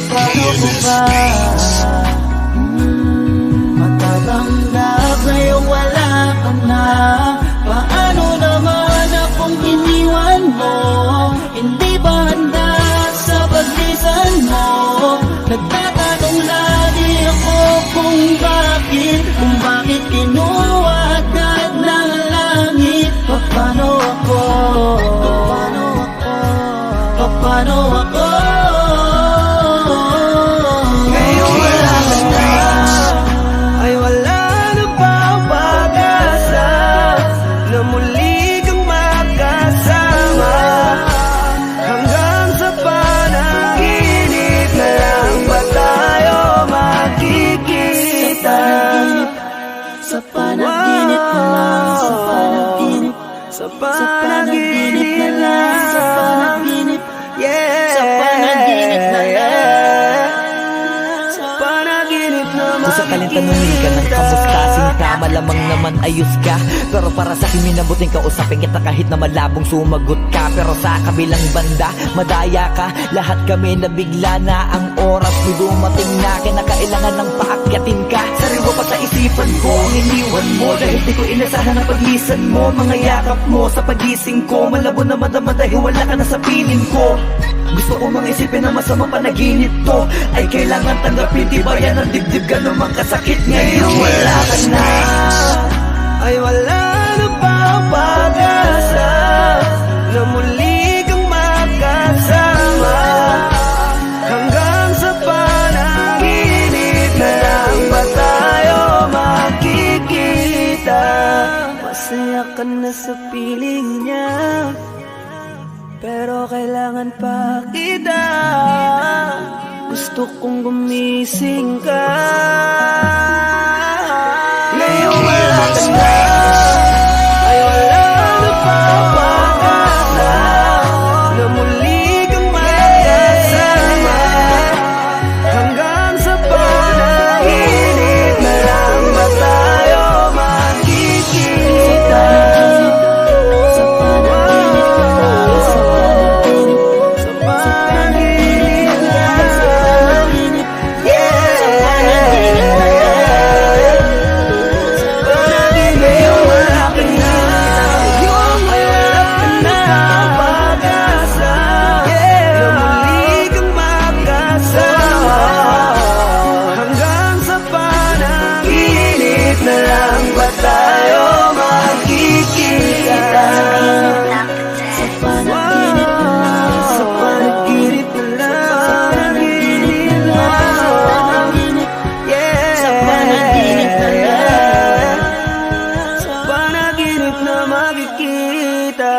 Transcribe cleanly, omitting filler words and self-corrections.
paano ko ba matatanggap ngayong wala ka na? Paano naman akong iniwan mo? Hindi ba handa sa paglisan mo? Nagtatanong lagi ako kung bakit kinuha agad ng langit. Paano ako? Paano ako? Ngayon wala ka na, ay wala na ba ang pag-asa na muli kang magkasama? Hanggang sa panaginip na lang ba tayo magkikita? Sa panaginip na lang, sa panaginip, sa panaginip na lang, sa panaginip, yeah, sa panaginip na lang, sa panaginip na Kung sakaling tanungin ka ng kamusta, sinta, malamang naman ayos ka. Pero para sa akin minabuting kausapin kita kahit na malabong sumagot ka. Pero sa kabilang banda, madaya ka. Lahat kami nabigla na ang oras mo dumating na kinakailangan ng paakyatin ka. Sariwa pa sa isipan ko ang iniwan mo, dahil di ko inasahan ang paglisan mo. Mga yakap mo sa pagising ko, malabo na madama dahil wala ka na sa piling ko. Gusto ko mang isipin na masamang panaginip to ay kailangan tanggapin, di ba yan ang dibdib ganun mang kasakit? Ngayon wala ka na, ay wala na ba ang pag-asa na muli kang magkasama? Hanggang sa panaginip na lang ba tayo makikita? Masaya ka na sa piling niya, pero kailangan pa kita. Gusto kong gumising ka. Ngayon wala ka na, ay wala na pa ang pag-asa na muli kang magkasama. Hanggang sa panaginip na lang ba tayo makikita? Sa panaginip na lang, sa panaginip, sa panaginip na lang, sa panaginip, yeah, sa panaginip na lang. Tayo makikita sa panaginip na lang, sa panaginip na lang, sa panaginip, yeah, sa panaginip na lang, sa panaginip na makikita.